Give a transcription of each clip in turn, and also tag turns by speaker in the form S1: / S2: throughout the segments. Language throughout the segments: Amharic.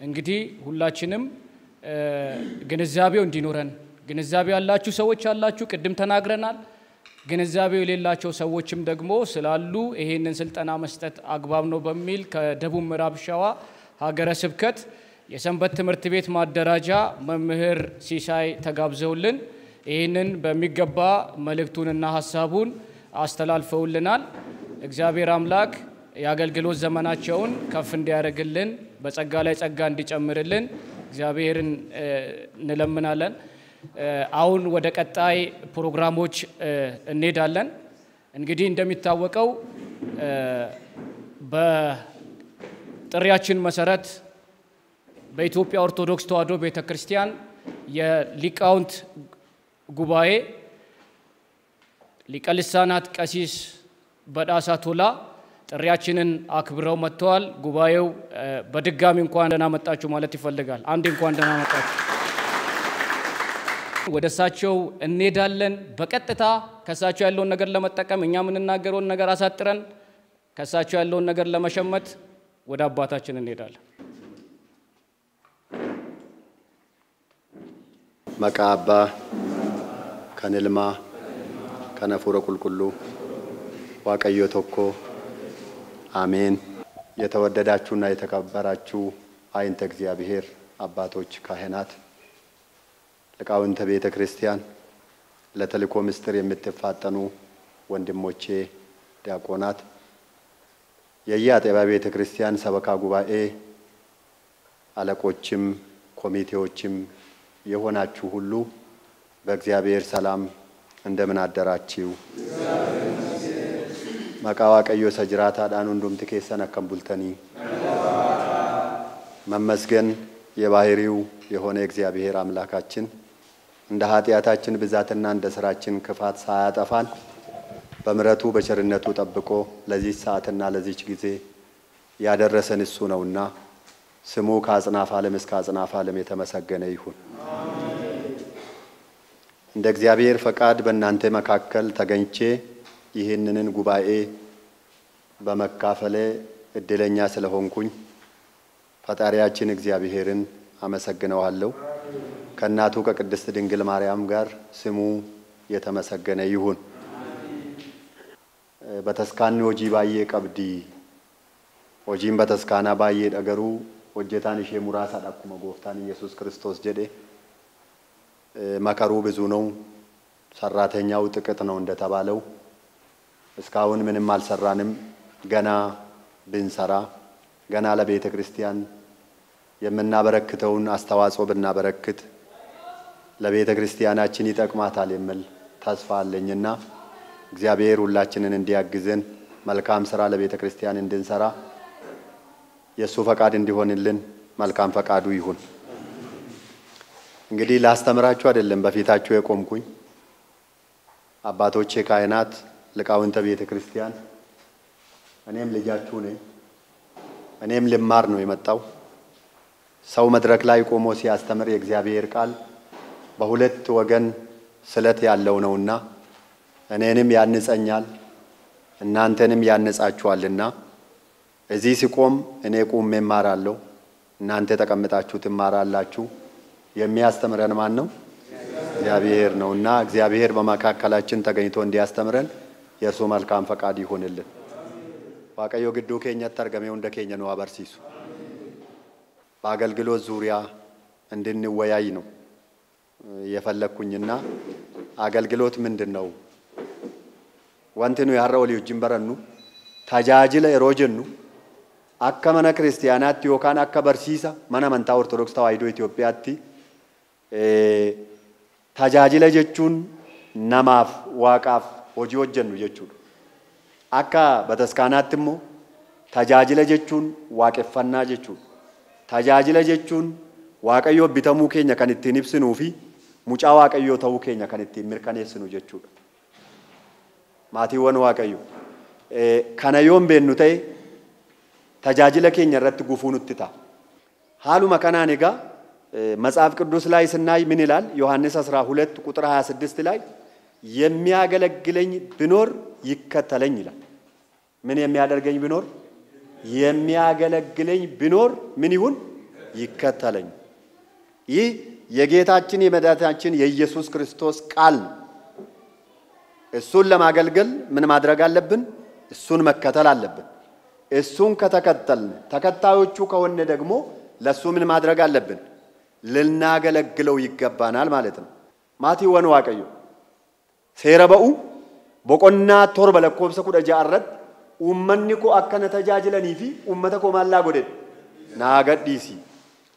S1: እንግዲህ ሁላችንም ግንዛቤው እንዲኖረን ግንዛቤው ያላችሁ ሰዎች አላችሁ ቅድም ተናግረናል ግንዛቤው የሌላቸው ሰዎችም ደግሞ ስላሉ ይሄንን ስልጠና መስጠት አግባብ ነው በሚል ከደቡብ ምዕራብ ሸዋ ሀገረ ስብከት የሰንበት ትምህርት ቤት ማደራጃ መምህር ሲሳይ ተጋብዘውልን ይሄንን በሚገባ መልእክቱንና ሐሳቡን አስተላልፈውልናል እግዚአብሔር አምላክ ያገልግሎት ዘመናቸውን ከፍ እንዲያደርግልን በጸጋ ላይ ጸጋ እንዲጨምርልን እግዚአብሔርን እንለምናለን አሁን ወደ ቀጣይ ፕሮግራሞች እንሄዳለን እንግዲህ እንደሚታወቀው በጥሪያችን መሰረት በኢትዮጵያ ኦርቶዶክስ ተዋሕዶ ቤተክርስቲያን የሊቃውንት ጉባኤ ሊቀ ልሳናት ቀሲስ በዳሳ ቶላ ጥሪያችንን አክብረው መጥተዋል ጉባኤው በድጋሚ እንኳን ደህና መጣችሁ ማለት ይፈልጋል አንድ እንኳን ደህና መጣችሁ ወደሳቸው እንሄዳለን በቀጥታ ከሳቸው ያለውን ነገር ለመጠቀም እኛ ምንናገረውን ነገር አሳጥረን ከሳቸው ያለውን ነገር ለመሸመት ወደ አባታችን እንሄዳለን
S2: መቃባ ከንልማ ከነፉረ ቁልቁሉ ዋቀዮ ቶኮ አሜን የተወደዳችሁና የተከበራችሁ አይንተ እግዚአብሔር አባቶች ካህናት ለቃውንተ ቤተ ክርስቲያን ለተልእኮ ምስጢር የምትፋጠኑ ወንድሞቼ ዲያቆናት የየአጥቢያ ቤተ ክርስቲያን ሰበካ ጉባኤ አለቆችም ኮሚቴዎችም የሆናችሁ ሁሉ በእግዚአብሔር ሰላም እንደምን አደራችሁ መቃዋ ቀዮ ሰጅራታ ዳኑ እንዱምት ከሰነ ከንቡልተኒ መመስገን የባህሪው የሆነ እግዚአብሔር አምላካችን እንደ ኃጢያታችን ብዛትና እንደ ስራችን ክፋት ሳያጠፋን በመረቱ በቸርነቱ ጠብቆ ለዚህ ሰዓትና ለዚህ ጊዜ ያደረሰን እሱ ነውና ስሙ ከአጽናፈ ዓለም እስከ አጽናፈ ዓለም የተመሰገነ ይሁን እንደ እግዚአብሔር ፈቃድ በእናንተ መካከል ተገኝቼ ይሄንን ጉባኤ በመካፈለ እድለኛ ስለሆንኩኝ ፈጣሪያችን እግዚአብሔርን አመሰግነዋለሁ ከናቱ ከቅድስት ድንግል ማርያም ጋር ስሙ የተመሰገነ ይሁን በተስካን ወጂ ባዬ ቀብዲ ወጂን በተስካና ባዬ ደገሩ ወጀታን ሼ ሙራሳ ዳኩመ ጎፍታን ኢየሱስ ክርስቶስ ጀዴ መከሩ ብዙ ነው ሰራተኛው ጥቂት ነው እንደተባለው እስካሁን ምንም አልሰራንም ገና ብንሰራ ገና ለቤተ ክርስቲያን የምናበረክተውን አስተዋጽኦ ብናበረክት ለቤተ ክርስቲያናችን ይጠቅማታል የሚል ተስፋ አለኝና እግዚአብሔር ሁላችንን እንዲያግዘን መልካም ሥራ ለቤተ ክርስቲያን እንድንሰራ የሱ ፈቃድ እንዲሆንልን መልካም ፈቃዱ ይሁን እንግዲህ ላስተምራችሁ አይደለም በፊታችሁ የቆምኩኝ አባቶቼ ካህናት ለቃውንተ ቤተ ክርስቲያን እኔም ልጃችሁ ነኝ እኔም ልማር ነው የመጣው ሰው መድረክ ላይ ቆሞ ሲያስተምር የእግዚአብሔር ቃል በሁለት ወገን ስለት ያለው ነውና እኔንም ያንጸኛል እናንተንም ያንጻችኋልና እዚህ ሲቆም እኔ ቆሜ እማራለሁ እናንተ ተቀምጣችሁ ትማራላችሁ የሚያስተምረን ማን ነው እግዚአብሔር ነውና እግዚአብሔር በመካከላችን ተገኝቶ እንዲያስተምረን የሱ መልካም ፈቃድ ይሁንልን ዋቀዮ ግዱ ከኛ ተርገመው እንደከኛ ነው አበርሲሱ በአገልግሎት ዙሪያ እንድንወያይ ነው የፈለኩኝና አገልግሎት ምንድነው ወንተኑ ያራው ልጅን በረኑ ታጃጅለ ሮጀኑ አከመነ ክርስቲያናት ዮካን አከበርሲሳ ማና መንታ ኦርቶዶክስ ተዋሕዶ ኢትዮጵያቲ ታጃጅለ ጀቹን ነማፍ ዋቃፍ ሆጂ ወጀኑ ጀቹ አካ በተስካናትሞ ታጃጅለ ጀቹን ዋቀፈና ጀቹ ታጃጅለ ጀቹን ዋቀዮ ቢተሙ ኬኛ kan ittiin ibsinuu fi mucaa waaqayyo ta'uu keenya kan ittiin mirkaneessinu jechuudha maatiiwwan waaqayyo kana yoon beennu ta'e tajaajila keenya irratti gufuu nutti ta'a haaluma kanaan egaa መጽሐፍ ቅዱስ ላይ ስናይ ምን ይላል? ዮሐንስ 12 ቁጥር 26 ላይ የሚያገለግለኝ ቢኖር ይከተለኝ ይላል። ምን የሚያደርገኝ ቢኖር? የሚያገለግለኝ ቢኖር ምን ይሁን? ይከተለኝ። ይህ የጌታችን የመድኃኒታችን የኢየሱስ ክርስቶስ ቃል ነው። እሱን ለማገልገል ምን ማድረግ አለብን? እሱን መከተል አለብን። እሱን ከተከተልን ተከታዮቹ ከሆነ ደግሞ ለሱ ምን ማድረግ አለብን? ልናገለግለው ይገባናል ማለት ነው። ማቲወን ዋቀዩ ሴረበኡ ቦቆና ቶርበ ለኮብሰ ኩደ ጃረት ኡመኒኮ አከነ ተጃጅለኒፊ ኡመተኮ ማላ ጎደ ናገዲሲ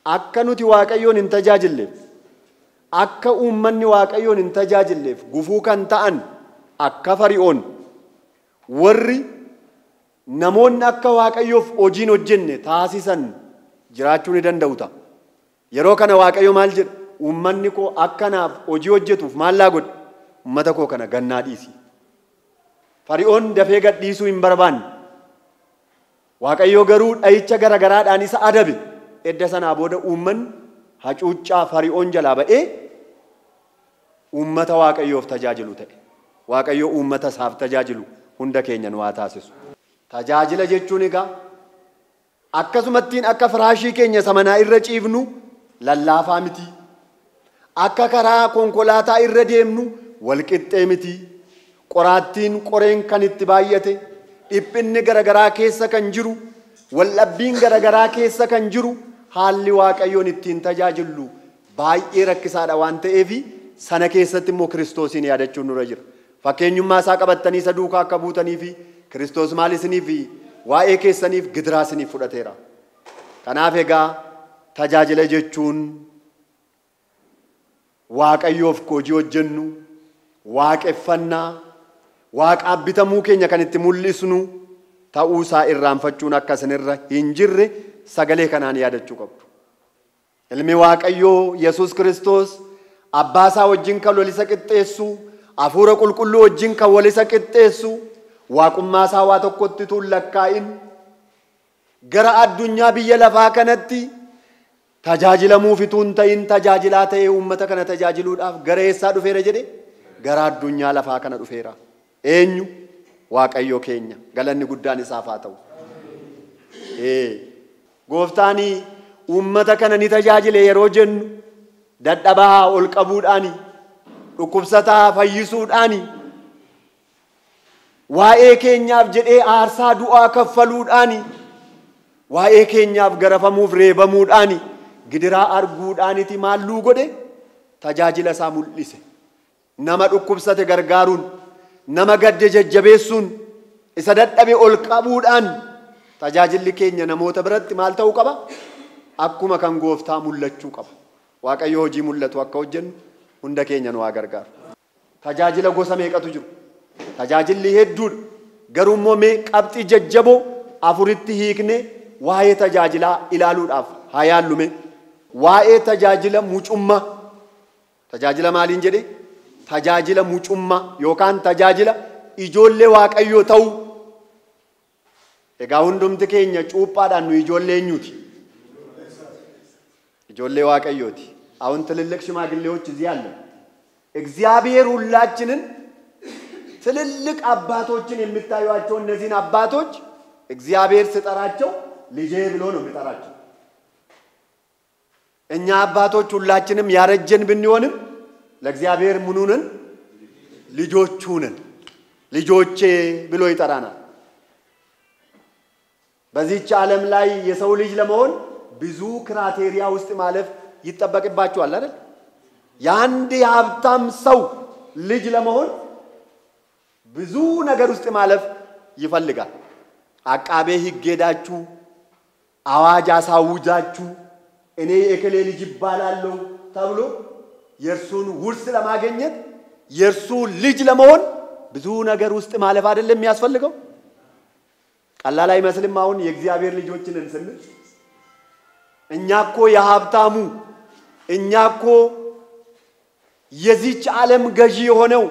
S2: አከኑቲ ዋቀዮን እንተጃጅልፍ አከ ኡመኒ ዋቀዮን እንተጃጅልፍ ጉፉ ከንታን አከ ፈሪኦን ወሪ ነሞን አከ ዋቀዮፍ ኦጂን ሆጀነ ታሲሰን ጅራቹን ይደንደውታ የሮ ከነ ዋቀዮ ማልጅ ኡመኒኮ አከናፍ ኦጂ ሆጀቱፍ ማላ ጎደ ኡመተኮ ከነ ገናዲሲ ፈሪኦን ደፌ ገዲሱ ይንበርባን ዋቀዮ ገሩ ዳይቸ ገረገራዳን ኢሳ አደብ ኤደሰና ቦደ ኡመን ሐጩጫ ፈሪኦን ጀላበኤ ኡመተ ዋቀዮፍ ተጃጅሉ ተኤ ዋቀዮ ኡመተ ሳፍ ተጃጅሉ ሁንደ ኬኛን ዋታሲሱ ተጃጅለ ጀቹን ጋ አከሱመቲን አከ ፍራሺ ኬኛ ሰመና ይረጪፍኑ ለላፋ ሚቲ አከ ከራ ኮንኮላታ ይረዴምኑ ወልቅጤ ሚቲ ቆራቲን ቆሬን ከንት ባየቴ ኢብን ገረገራ ኬሰ ከንጅሩ ወልአቢን ገረገራ ኬሰ ከንጅሩ ሃሊ ዋቀዮን ኢቲን ተጃጅሉ ባይ ረክሳዳ ዋንተ ኤቪ ሰነ ኬሰትሞ ክርስቶስን ያደቹ ኑረጅር ፈከኙማ ሳቀበተኒ ሰዱካ ከቡተኒፊ ክርስቶስ ማሊስኒፊ ዋኤ ኬሰኒፍ ግድራስኒ ፉደቴራ ከናፌጋ ተጃጅለ ጀቹን ዋቀዮፍ ኮጂ ወጀኑ ዋቀፈና ዋቃቢተሙ ኬኛ ከንቲ ሙልስኑ ታኡሳ ኢራንፈቹን አከሰነራ ሂንጅሬ ሰገሌ ከናን ያደቹ ቀብዱ እልሚ ዋቀዮ ኢየሱስ ክርስቶስ አባሳ ወጅን ከሎሊሰ ቅጤሱ አፉረ ቁልቁሉ ወጅን ከወሊሰ ቅጤሱ ዋቁማሳ ዋተኮትቱ ለካኢን ገራ አዱኛ በየለፋ ከነቲ ተጃጅለሙ ፊቱን ተይን ተጃጅላ ተይ ኡመተ ከነ ተጃጅሉዳፍ ገረየሳ ዱፌረ ጀዴ ገራ አዱኛ ለፋ ከነ ዱፌራ ኤኙ ዋቀዮ ኬኛ ገለኒ ጉዳን ኢሳፋተው ጎፍታኒ ኡመተ ከነ ኒተጃጅለ የሮጀን ደደባ ኦልቀቡዳኒ ዱኩብሰታ ፈይሱዳኒ ዋኤ ኬኛፍ ጀዴ አርሳ ዱአ ከፈሉዳኒ ዋኤ ኬኛፍ ገረፈሙፍ ሬበሙዳኒ ግድራ አርጉዳኒቲ ማሉ ጎዴ ተጃጅለ ሳሙልሊሰ ነመ ዱኩብሰተ ገርጋሩን ነመ ገደ ጀጀቤሱን ኢሰደደቤ ኦልቀቡዳን ተጃጅል ኬኛ ነሞተ ብረት ማልተው ቀባ አኩመ ከን ጎፍታ ሙለቹ ቀባ ዋቀዮ ሆጂ ሙለቱ አከወጀን ሁንደ ኬኛ ነው አገርጋር ተጃጅለ ጎሰሜ ቀቱ ጅሩ ተጃጅል ሄዱድ ገሩሞ ሜ ቀብጢ ጀጀቦ አፉሪቲ ሂክኔ ዋዬ ተጃጅላ ኢላሉዳፍ ሃያሉሜ ዋኤ ተጃጅለ ሙጩማ ተጃጅለ ማሊን ጀዴ ተጃጅለ ሙጩማ ዮካን ተጃጅለ ኢጆሌ ዋቀዮ ተው ኤጋ ሁንዱምት ኬኛ ጩጳዳን ነው ኢጆሌኙቲ ኢጆሌ ዋቀዮቲ አሁን ትልልቅ ሽማግሌዎች እዚህ አለ እግዚአብሔር ሁላችንን ትልልቅ አባቶችን የምታዩአቸው እነዚህን አባቶች እግዚአብሔር ሲጠራቸው ልጄ ብሎ ነው የሚጠራቸው እኛ አባቶች ሁላችንም ያረጀን ብንሆንም ለእግዚአብሔር ምኑንን ልጆቹንን ልጆቼ ብሎ ይጠራናል በዚህች ዓለም ላይ የሰው ልጅ ለመሆን ብዙ ክራይቴሪያ ውስጥ ማለፍ ይተበቅባቸዋል አይደል ያንዲ ሀብታም ሰው ልጅ ለመሆን ብዙ ነገር ውስጥ ማለፍ ይፈልጋል አቃቤ ህገዳችሁ አዋጅ አሳውጃችሁ እኔ የከሌ ልጅ ይባላል ተብሎ የርሱን ውርስ ለማግኘት የርሱ ልጅ ለመሆን ብዙ ነገር ውስጥ ማለፍ አይደለም የሚያስፈልገው ቀላል አይመስልም አሁን የእግዚአብሔር ልጆችን እንስል እኛኮ የሀብታሙ እኛኮ የዚች ዓለም ገዢ ሆነው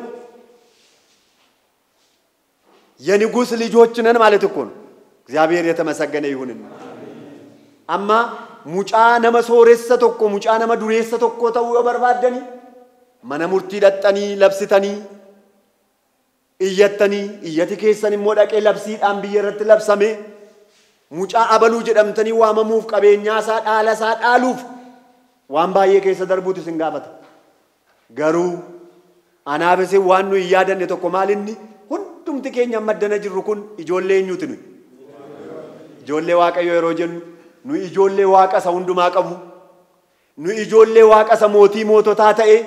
S2: የንጉስ ልጆች ነን ማለት እኮ ነው እግዚአብሔር የተመሰገነ ይሁን አማ mucaa nama sooressa tokko mucaa nama dureessa tokko ta'uu yoo barbaadani mana murtii dhaxxanii labsitanii iyyattanii iyyati keessan immoo dhaqee labsiidhaan biyya irratti labsame mucaa abaluu jedhamtanii waamamuuf qabeenyaa isaa dhaala isaa dhaaluuf waan baay'ee keessa darbuutu isin gaafata. Garuu anaafis waan nu yaadanne tokko maalinni hundumti keenya maddana jirru kun ijoollee eenyuuti nuyi? Ijoollee Waaqayyoo yeroo jennu nu ijoollee Waaqa isa hundumaa qabu, nu ijoollee Waaqa isa mootii moototaa ta'e,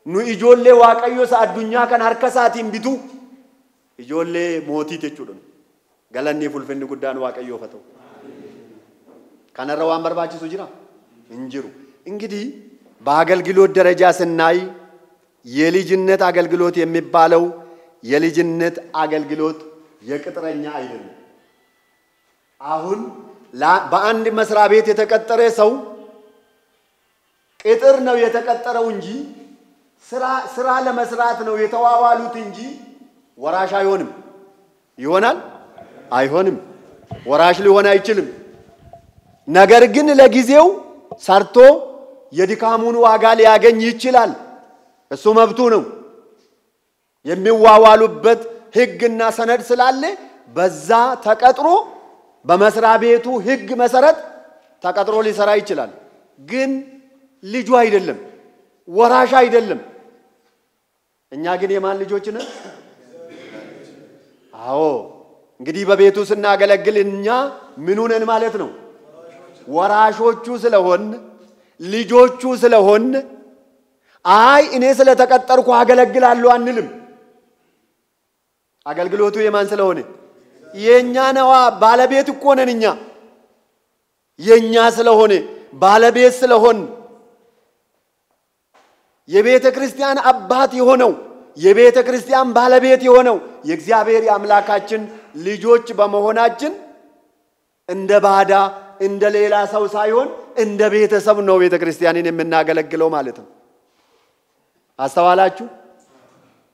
S2: nu ijoollee Waaqayyoo isa addunyaa kan harka isaatiin bitu ijoollee mootii jechuudha. Galanni fi ulfinni guddaan Waaqayyoof haa ta'u. Kanarra waan barbaachisu jira? Hin jiru. እንግዲህ በአገልግሎት ደረጃ ስናይ የልጅነት አገልግሎት የሚባለው የልጅነት አገልግሎት የቅጥረኛ አይደለም። አሁን በአንድ መስሪያ ቤት የተቀጠረ ሰው ቅጥር ነው የተቀጠረው እንጂ ስራ ለመስራት ነው የተዋዋሉት እንጂ ወራሽ አይሆንም። ይሆናል? አይሆንም። ወራሽ ሊሆን አይችልም። ነገር ግን ለጊዜው ሰርቶ የድካሙን ዋጋ ሊያገኝ ይችላል። እሱ መብቱ ነው። የሚዋዋሉበት ሕግና ሰነድ ስላለ በዛ ተቀጥሮ በመስሪያ ቤቱ ሕግ መሰረት ተቀጥሮ ሊሰራ ይችላል። ግን ልጁ አይደለም፣ ወራሽ አይደለም። እኛ ግን የማን ልጆች ነን? አዎ እንግዲህ በቤቱ ስናገለግል እኛ ምኑ ነን ማለት ነው? ወራሾቹ ስለሆን ልጆቹ ስለሆን አይ እኔ ስለተቀጠርኩ አገለግላለሁ አንልም። አገልግሎቱ የማን ስለሆነ? የኛ ነው። ባለቤት እኮ ነን እኛ። የኛ ስለሆነ ባለቤት ስለሆን የቤተ ክርስቲያን አባት የሆነው የቤተ ክርስቲያን ባለቤት የሆነው የእግዚአብሔር አምላካችን ልጆች በመሆናችን እንደ ባዳ እንደ ሌላ ሰው ሳይሆን እንደ ቤተሰብ ነው ቤተ ክርስቲያንን የምናገለግለው ማለት ነው። አስተዋላችሁ?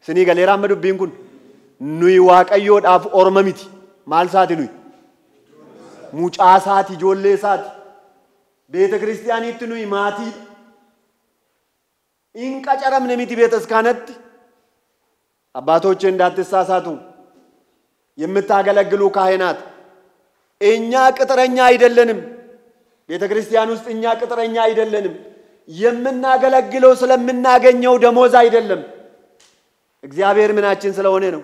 S2: ስኒ ገሌራ መዱብኝ ኩን ኑይ ዋቀዮዳፍ ኦርመሚቲ ማልሳት ኑይ ሙጫሳት ይጆሌሳት ቤተ ክርስቲያኒት ኑይ ማቲ ኢንቀጨረም ነሚቲ ቤተ እስካነት አባቶች እንዳትሳሳቱ የምታገለግሉ ካህናት እኛ ቅጥረኛ አይደለንም። ቤተ ክርስቲያን ውስጥ እኛ ቅጥረኛ አይደለንም። የምናገለግለው ስለምናገኘው ደሞዝ አይደለም። እግዚአብሔር ምናችን ስለሆነ ነው?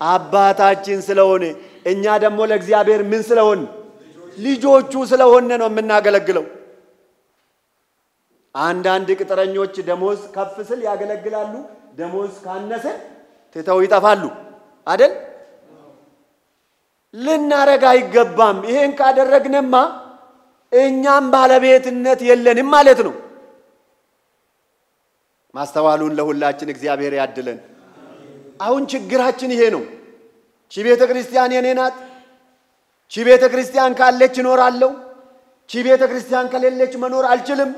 S2: አባታችን ስለሆነ። እኛ ደግሞ ለእግዚአብሔር ምን ስለሆነ? ልጆቹ ስለሆነ ነው የምናገለግለው። አንዳንድ ቅጥረኞች ደሞዝ ከፍ ስል ያገለግላሉ፣ ደሞዝ ካነሰ ትተው ይጠፋሉ አይደል? ልናረጋ አይገባም። ይሄን ካደረግንማ እኛም ባለቤትነት የለንም ማለት ነው። ማስተዋሉን ለሁላችን እግዚአብሔር ያድለን። አሁን ችግራችን ይሄ ነው። ቺ ቤተ ክርስቲያን የኔ ናት፣ ቺ ቤተ ክርስቲያን ካለች እኖራለሁ፣ ቺ ቤተ ክርስቲያን ከሌለች መኖር አልችልም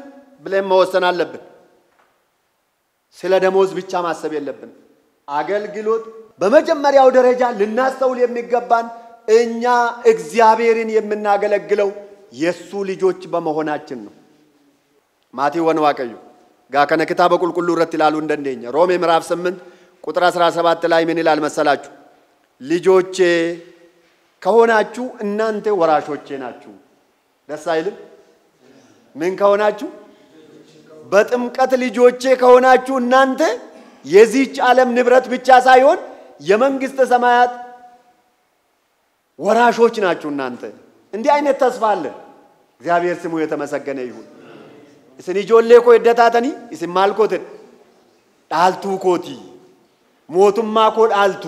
S2: ብለን መወሰን አለብን። ስለ ደሞዝ ብቻ ማሰብ የለብን። አገልግሎት በመጀመሪያው ደረጃ ልናስተውል የሚገባን እኛ እግዚአብሔርን የምናገለግለው የሱ ልጆች በመሆናችን ነው። ማቴዎስ ዋቀዩ ጋከነ ክታበ ቁልቁሉ ረት ይላሉ እንደነኛ ሮሜ ምዕራፍ 8 ቁጥር 17 ላይ ምን ይላል መሰላችሁ? ልጆቼ ከሆናችሁ እናንተ ወራሾቼ ናችሁ። ደስ አይልም? ምን ከሆናችሁ? በጥምቀት ልጆቼ ከሆናችሁ እናንተ የዚህች ዓለም ንብረት ብቻ ሳይሆን የመንግስተ ሰማያት ወራሾች ናችሁ እናንተ። እንዲህ አይነት ተስፋ አለ። እግዚአብሔር ስሙ የተመሰገነ ይሁን። እስኒ ጆሌ ኮ ይደታተኒ እስን ማልኮት ዳልቱ ኮቲ ሞቱማ ኮ ዳልቱ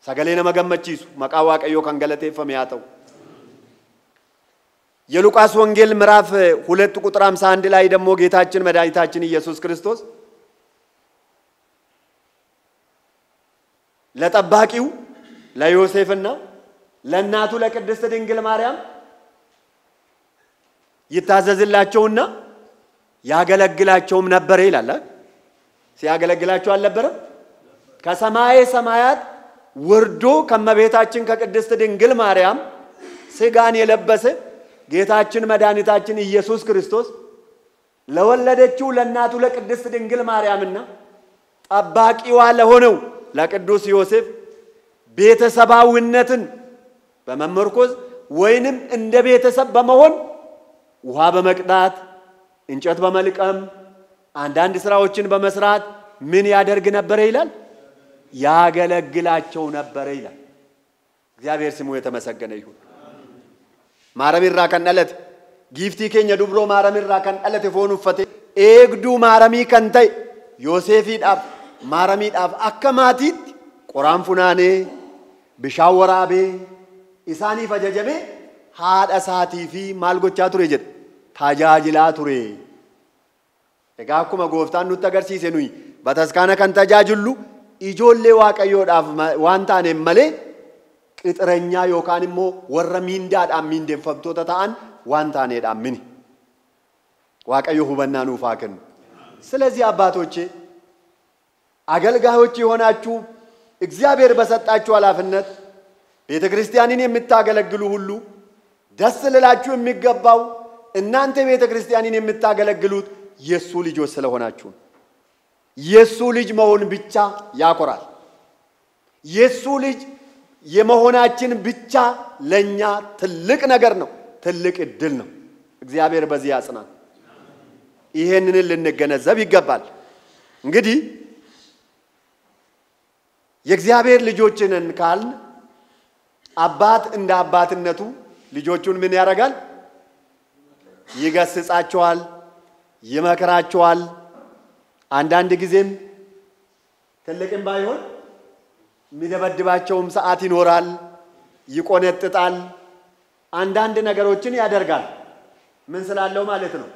S2: ሰገሌነ መገመቺሱ መቃ ዋቀዮ ከንገለቴፈም ያተው የሉቃስ ወንጌል ምዕራፍ 2 ቁጥር 51 ላይ ደግሞ ጌታችን መድኃኒታችን ኢየሱስ ክርስቶስ ለጠባቂው ለዮሴፍና ለእናቱ ለቅድስት ድንግል ማርያም ይታዘዝላቸውና ያገለግላቸውም ነበር ይላል። ሲያገለግላቸው አልነበረ? ከሰማይ ሰማያት ወርዶ ከመቤታችን ከቅድስት ድንግል ማርያም ስጋን የለበሰ ጌታችን መድኃኒታችን ኢየሱስ ክርስቶስ ለወለደችው ለእናቱ ለቅድስት ድንግል ማርያምና ጠባቂዋ ለሆነው ለቅዱስ ዮሴፍ ቤተሰባዊነትን በመመርኮዝ ወይንም እንደ ቤተሰብ በመሆን ውሃ በመቅዳት እንጨት በመልቀም አንዳንድ ስራዎችን በመስራት ምን ያደርግ ነበር ይላል? ያገለግላቸው ነበር ይላል። እግዚአብሔር ስሙ የተመሰገነ ይሁን። ማረሚራ ከነለት ጊፍቲ ኬኛ ዱብሮ ማረሚራ ከነለት ፎኑፈቴ ኤግዱ ማረሚ ከንታይ ዮሴፊዳፍ ማረሚዳፍ አከማቲት ቆራን ፉናኔ ብሻወራቤ ኢሳኒ ፈጀጀሜ ሃዳ ሳቲፊ ማልጎቻ ቱሬ ጀት ታጃጅላ ቱሬ እጋኩማ ጎፍታን ኑት አገርሲሴ ኑይ በተስካነ ከን ተጃጅሉ ኢጆሌ ዋቀዮዳፍ ዋንታኔ መሌ ቅጥረኛ ዮካንሞ ወረ ሚንዳዳ ሚንደን ፈብቶታ ታን ዋንታኔዳ ምን ዋቀዮ ሁበናኑ ፋከን ስለዚህ አባቶቼ አገልጋዮች የሆናችሁ እግዚአብሔር በሰጣችሁ ኃላፊነት ቤተክርስቲያንን የምታገለግሉ ሁሉ ደስ ልላችሁ የሚገባው እናንተ ቤተክርስቲያንን የምታገለግሉት የሱ ልጆች ስለሆናችሁ የሱ ልጅ መሆን ብቻ ያኮራል። የሱ ልጅ የመሆናችን ብቻ ለኛ ትልቅ ነገር ነው፣ ትልቅ እድል ነው። እግዚአብሔር በዚህ ያጽናን። ይሄንን ልንገነዘብ ይገባል። እንግዲህ የእግዚአብሔር ልጆች ነን ካልን አባት እንደ አባትነቱ ልጆቹን ምን ያደርጋል? ይገስጻቸዋል፣ ይመክራቸዋል። አንዳንድ ጊዜም ትልቅም ባይሆን የሚደበድባቸውም ሰዓት ይኖራል፣ ይቆነጥጣል፣ አንዳንድ ነገሮችን ያደርጋል። ምን ስላለው ማለት ነው?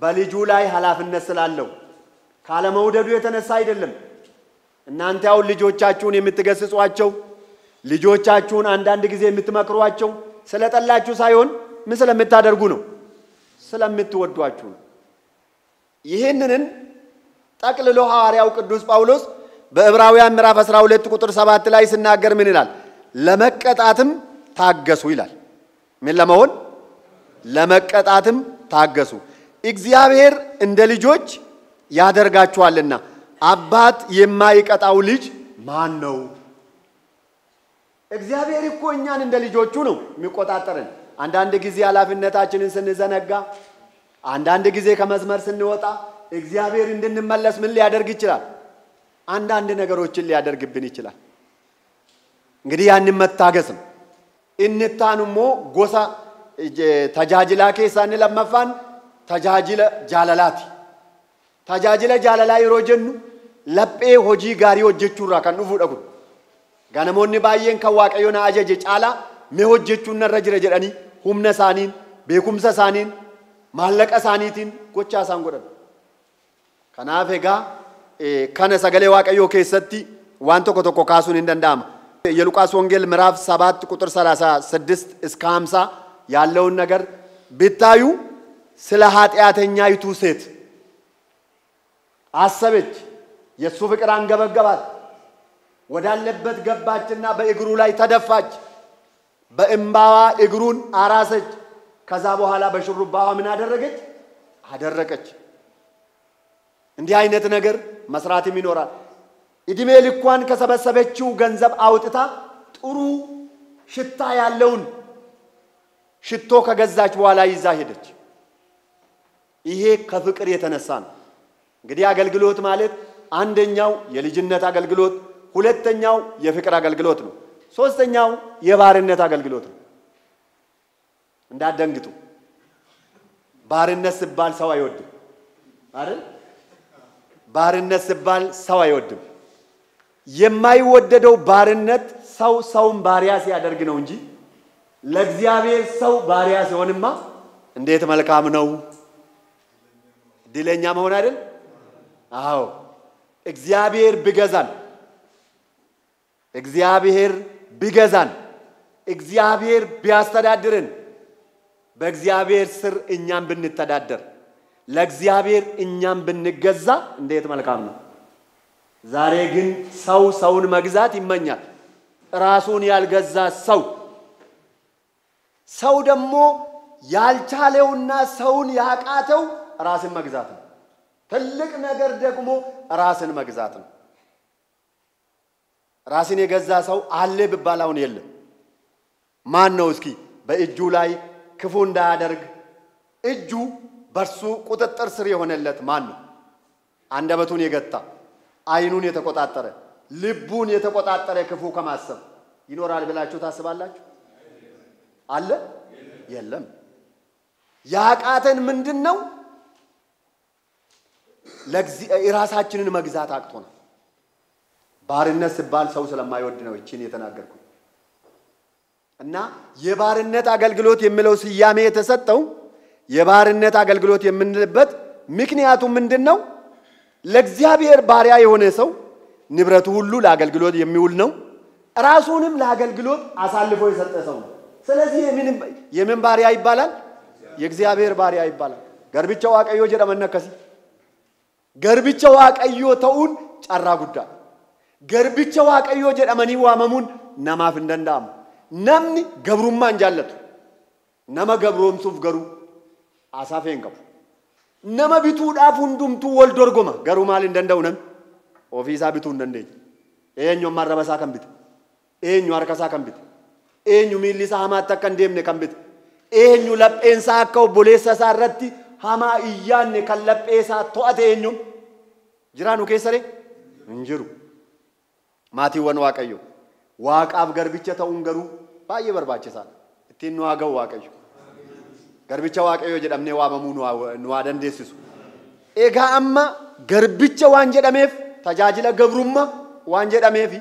S2: በልጁ ላይ ኃላፊነት ስላለው ካለመውደዱ የተነሳ አይደለም። እናንተ ያው ልጆቻችሁን የምትገስጿቸው ልጆቻችሁን አንዳንድ ጊዜ የምትመክሯቸው ስለጠላችሁ ሳይሆን ምን ስለምታደርጉ ነው? ስለምትወዷችሁ ነው። ይሄንን ጠቅልሎ ሐዋርያው ቅዱስ ጳውሎስ በዕብራውያን ምዕራፍ 12 ቁጥር 7 ላይ ሲናገር ምን ይላል? ለመቀጣትም ታገሱ ይላል። ምን ለመሆን? ለመቀጣትም ታገሱ። እግዚአብሔር እንደ ልጆች ያደርጋችኋልና አባት የማይቀጣው ልጅ ማን ነው? እግዚአብሔር እኮ እኛን እንደ ልጆቹ ነው የሚቆጣጠረን። አንዳንድ ጊዜ ኃላፊነታችንን ስንዘነጋ፣ አንዳንድ ጊዜ ከመስመር ስንወጣ እግዚአብሔር እንድንመለስ ምን ሊያደርግ ይችላል? አንዳንድ ነገሮችን ሊያደርግብን ይችላል። እንግዲህ ያንን መታገስ ነው። እንታኑሞ ጎሳ ተጃጅላ ከሳን ለመፋን ተጃጅለ ጃለላቲ ተጃጅለ ጃለላ ይሮጀኑ ለጴ ሆጂ ጋሪ ወጀቹራ ከኑ ፉደኩ ጋነሞኒ ባየን ከዋቀዮና አጀጀ ጫላ ሜሆጀቹና ረጅረ ጀዳኒ ሁምነ ሳኒን ቤኩምሰ ሳኒን ማለቀ ሳኒቲን ጎቻ ሳንጎደን ከናፈጋ ከነ ሰገሌ ዋቀዮ ከሰቲ ዋንቶ ኮቶኮ ካሱን እንደንዳማ የሉቃስ ወንጌል ምዕራፍ 7 ቁጥር 36 እስከ 50 ያለውን ነገር ቢታዩ ስለ ኃጢያተኛይቱ ሴት አሰበች። የሱ ፍቅር አንገበገባት። ወዳለበት ገባችና በእግሩ ላይ ተደፋች። በእምባዋ እግሩን አራሰች። ከዛ በኋላ በሽሩባዋ ምን አደረገች? አደረቀች። እንዲህ አይነት ነገር መስራትም ይኖራል። እድሜ ልኳን ከሰበሰበችው ገንዘብ አውጥታ ጥሩ ሽታ ያለውን ሽቶ ከገዛች በኋላ ይዛ ሄደች። ይሄ ከፍቅር የተነሳ ነው። እንግዲህ አገልግሎት ማለት አንደኛው የልጅነት አገልግሎት፣ ሁለተኛው የፍቅር አገልግሎት ነው። ሶስተኛው የባርነት አገልግሎት ነው። እንዳደንግጡ ባርነት ሲባል ሰው አይወድም አይደል? ባርነት ሲባል ሰው አይወድም። የማይወደደው ባርነት ሰውን ባሪያ ሲያደርግ ነው እንጂ ለእግዚአብሔር ሰው ባሪያ ሲሆንማ እንዴት መልካም ነው! ድለኛ መሆን አይደል? አዎ እግዚአብሔር ቢገዛን እግዚአብሔር ቢያስተዳድርን በእግዚአብሔር ስር እኛም ብንተዳደር ለእግዚአብሔር እኛም ብንገዛ እንዴት መልካም ነው። ዛሬ ግን ሰውን መግዛት ይመኛል። ራሱን ያልገዛ ሰው ደግሞ ያልቻለውና ሰውን ያቃተው ራስን መግዛት ነው። ትልቅ ነገር ደግሞ ራስን መግዛት ነው። ራስን የገዛ ሰው አለ ቢባላውን የለም። ማን ነው እስኪ በእጁ ላይ ክፉ እንዳያደርግ እጁ በርሱ ቁጥጥር ስር የሆነለት ማን ነው? አንደበቱን የገታ አይኑን የተቆጣጠረ ልቡን የተቆጣጠረ ክፉ ከማሰብ ይኖራል ብላችሁ ታስባላችሁ? አለ? የለም። ያቃተን ምንድነው? ራሳችንን መግዛት አቅቶናል። ባርነት ሲባል ሰው ስለማይወድ ነው እቺን የተናገርኩት። እና የባርነት አገልግሎት የሚለው ስያሜ የተሰጠው የባርነት አገልግሎት የምንልበት ምክንያቱ ምንድነው? ለእግዚአብሔር ባሪያ የሆነ ሰው ንብረቱ ሁሉ ለአገልግሎት የሚውል ነው። ራሱንም ለአገልግሎት አሳልፎ የሰጠ ሰው ነው። ስለዚህ የምን ባሪያ ይባላል? የእግዚአብሔር ባሪያ ይባላል። ገርብቻ ዋቀዮ ጀደመነከሲ ገርብቻ ዋቀዮ ተውን ጫራ ጉዳ ገርብቻ ዋቀዮ ጀደመኒ ዋመሙን ነማፍ እንደንዳም ነምኒ ገብሩማ እንጃለቱ ነማ ገብሮምሱፍ ገሩ አሳፌን ቀቡ ነማ ቢቱዳፍ ሁንዱምቱ ወልዶርጎማ ገሩ ማል እንደንዳውነም ኦፊሳ ቢቱ እንደንደኝ ኤኞ ማረበሳ ከምቢት ኤኞ አርከሳ ከምቢት ኤኙ ሚሊሳ ሀማታ ከንደምነ ከምቢት ኤኙ ለጴንሳ አከው ቦሌሳ ሳረቲ ሀማ ኢያኔ ከለጴሳ ቶአቴ ኤኙ ጅራኑ ከሰሬ እንጅሩ ማቲወን ዋቀዮ ዋቃፍ ገርብቻ ተውን ገሩ ባየ በርባቸሳል እቲን ዋጋው ዋቀዮ ገርብቻ ዋቀዮ ጀደምኔ ዋመሙ ነው አደንደስሱ ኤጋ አማ ገርብቻ ዋንጀደሜፍ ተጃጅለ ገብሩማ ዋንጀደሜፊ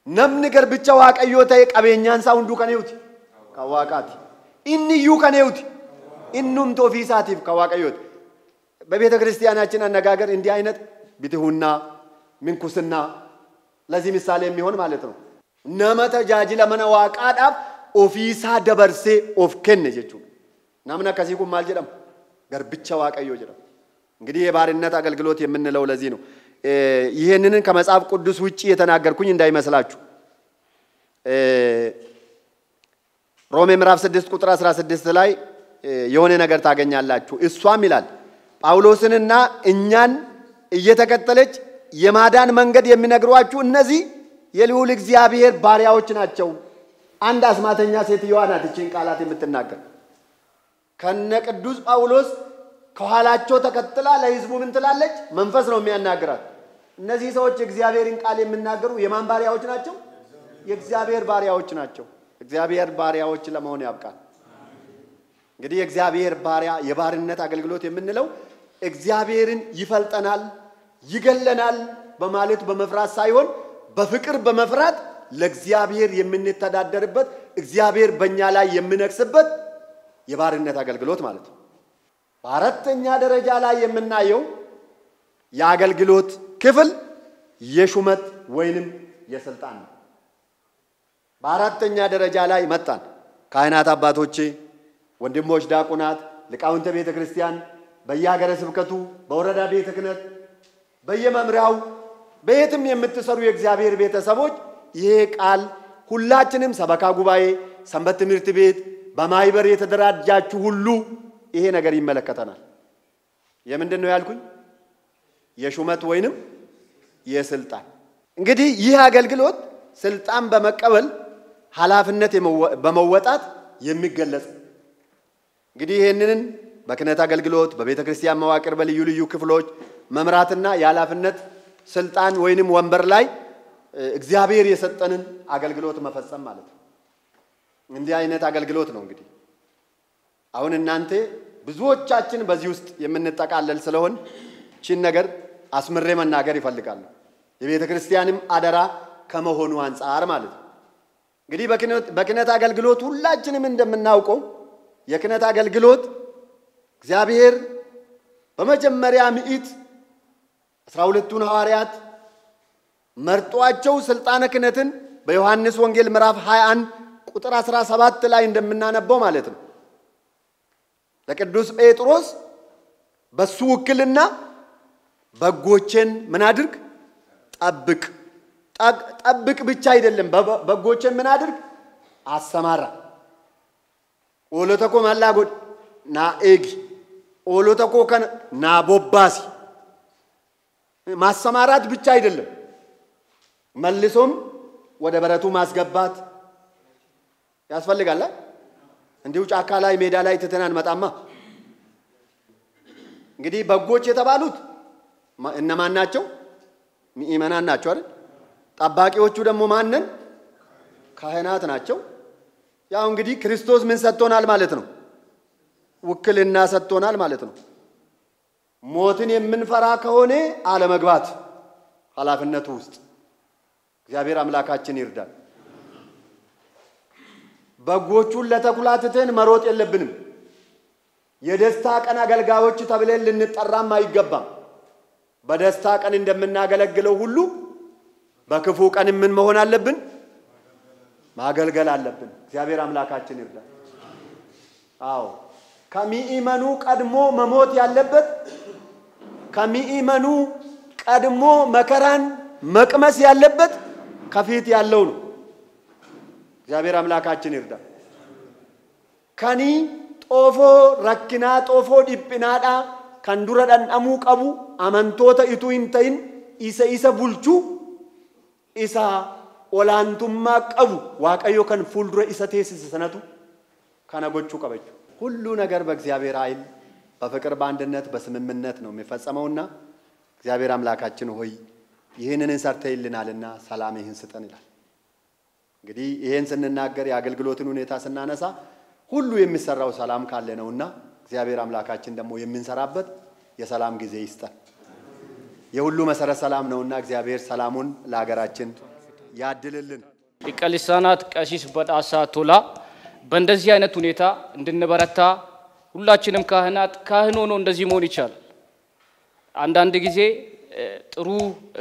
S2: ነምን ገርብቻ ዋቀዮ ተይ ቀበኛን ሳውንዱ ከኔውቲ ከዋቃቲ ኢንዩ ከኔውቲ ኢኑም ቶፊሳቲፍ ከዋቀዮት በቤተ ክርስቲያናችን አነጋገር እንዲህ አይነት ቢትሁና ምንኩስና ለዚህ ምሳሌ የሚሆን ማለት ነው። ነመ ተጃጅለ መነ ዋቃዳፍ ኦፊሳ ደበርሴ ኦፍ ከነ ጀቹ ናምና ከሲቁ ማልጀደም ገርብቻ ዋቀዮ ጀደም እንግዲህ የባርነት አገልግሎት የምንለው ለዚህ ነው። ይሄንን ከመጽሐፍ ቅዱስ ውጪ የተናገርኩኝ እንዳይመስላችሁ። ሮሜ ምዕራፍ 6 ቁጥር 16 ላይ የሆነ ነገር ታገኛላችሁ። እሷም ይላል ጳውሎስንና እኛን እየተከተለች የማዳን መንገድ የሚነግሯችሁ እነዚህ የልዑል እግዚአብሔር ባሪያዎች ናቸው። አንድ አስማተኛ ሴትየዋ ናት እቺን ቃላት የምትናገር። ከነ ቅዱስ ጳውሎስ ከኋላቸው ተከትላ ለሕዝቡ ምን ትላለች? መንፈስ ነው የሚያናግራት። እነዚህ ሰዎች እግዚአብሔርን ቃል የሚናገሩ የማን ባሪያዎች ናቸው? የእግዚአብሔር ባሪያዎች ናቸው። እግዚአብሔር ባሪያዎች ለመሆን ያብቃል። እንግዲህ የእግዚአብሔር ባሪያ የባርነት አገልግሎት የምንለው እግዚአብሔርን ይፈልጠናል ይገለናል በማለት በመፍራት ሳይሆን በፍቅር በመፍራት ለእግዚአብሔር የምንተዳደርበት እግዚአብሔር በእኛ ላይ የሚነክስበት የባርነት አገልግሎት ማለት ነው። በአራተኛ ደረጃ ላይ የምናየው የአገልግሎት ክፍል የሹመት ወይንም የስልጣን ነው። በአራተኛ ደረጃ ላይ መጣን። ካህናት አባቶቼ፣ ወንድሞች ዲያቆናት፣ ሊቃውንተ ቤተ ክርስቲያን በየሀገረ ስብከቱ በወረዳ ቤተ ክህነት በየመምሪያው በየትም የምትሰሩ የእግዚአብሔር ቤተሰቦች ይሄ ቃል ሁላችንም ሰበካ ጉባኤ፣ ሰንበት ትምህርት ቤት፣ በማይበር የተደራጃችሁ ሁሉ ይሄ ነገር ይመለከተናል። የምንድነው ያልኩኝ? የሹመት ወይንም የስልጣን። እንግዲህ ይህ አገልግሎት ስልጣን በመቀበል ኃላፊነት በመወጣት የሚገለጽ እንግዲህ ይሄንን በክህነት አገልግሎት በቤተ ክርስቲያን መዋቅር በልዩ ልዩ ክፍሎች መምራትና የኃላፊነት ስልጣን ወይንም ወንበር ላይ እግዚአብሔር የሰጠንን አገልግሎት መፈጸም ማለት ነው። እንዲህ አይነት አገልግሎት ነው እንግዲህ አሁን እናንተ ብዙዎቻችን በዚህ ውስጥ የምንጠቃለል ስለሆን ቺን ነገር አስምሬ መናገር ይፈልጋሉ። የቤተ ክርስቲያንም አደራ ከመሆኑ አንፃር ማለት ነው። እንግዲህ በክህነት አገልግሎት ሁላችንም እንደምናውቀው የክህነት አገልግሎት እግዚአብሔር በመጀመሪያ ምዕት 12ቱን ሐዋርያት መርጧቸው ስልጣነ ክህነትን በዮሐንስ ወንጌል ምዕራፍ 21 ቁጥር 17 ላይ እንደምናነበው ማለት ነው ለቅዱስ ጴጥሮስ በሱ ውክልና በጎችን ምን አድርግ? ጠብቅ። ጠብቅ ብቻ አይደለም፣ በጎችን ምን አድርግ? አሰማራ። Oolota koo maallaa godhi naa eegi. Oolota koo kana naa bobbaasi. ማሰማራት ብቻ አይደለም መልሶም ወደ በረቱ ማስገባት ያስፈልጋል። እንዲሁ ጫካ ላይ ሜዳ ላይ ተተናን መጣማ እንግዲህ በጎች የተባሉት እነማን ናቸው? ምእመናን ናቸው አይደል? ጠባቂዎቹ ደግሞ ማንን? ካህናት ናቸው። ያው እንግዲህ ክርስቶስ ምን ሰጥቶናል ማለት ነው? ውክልና ሰጥቶናል ማለት ነው። ሞትን የምንፈራ ከሆነ አለመግባት ኃላፊነቱ ውስጥ እግዚአብሔር አምላካችን ይርዳል። በጎቹን ለተኩላ ትተን መሮጥ የለብንም። የደስታ ቀን አገልጋዮች ተብለን ልንጠራም አይገባም። በደስታ ቀን እንደምናገለግለው ሁሉ በክፉ ቀን ምን መሆን አለብን? ማገልገል አለብን። እግዚአብሔር አምላካችን ይርዳል። አዎ ከሚኢመኑ ቀድሞ መሞት ያለበት ከሚኢመኑ ቀድሞ መከራን መቅመስ ያለበት ከፊት ያለው ነው። እግዚአብሔር አምላካችን ይርዳል። ከኒ ጦፎ ረክና ጦፎ ዲፕናዳ ከንዱረ ደንደሙ ቀቡ አመንቶተ ኢቱ ኢንተይን ኢሰ ቡልቹ ኢሳ ኦላንቱማ ቀቡ ዋቀዮ ከን ፉልዱረ ኢሰ ቴሲስ ሰነቱ ከነጎቹ ቀበቹ ሁሉ ነገር በእግዚአብሔር ኃይል በፍቅር በአንድነት በስምምነት ነው የሚፈጸመውና እግዚአብሔር አምላካችን ሆይ ይህንን ሰርተይልናልና ሰላም ይህን ስጠን ይላል። እንግዲህ ይሄን ስንናገር የአገልግሎትን ሁኔታ ስናነሳ ሁሉ የሚሰራው ሰላም ካለ ነውና እግዚአብሔር አምላካችን ደግሞ የምንሰራበት የሰላም ጊዜ ይስጠን። የሁሉ መሰረት ሰላም ነውና እግዚአብሔር ሰላሙን ለሀገራችን ያድልልን።
S1: ሊቀ ልሳናት ቀሲስ በጣሳ ቶላ በእንደዚህ አይነት ሁኔታ እንድንበረታ ሁላችንም ካህን ሆኖ እንደዚህ መሆን ይቻላል። አንዳንድ ጊዜ ጥሩ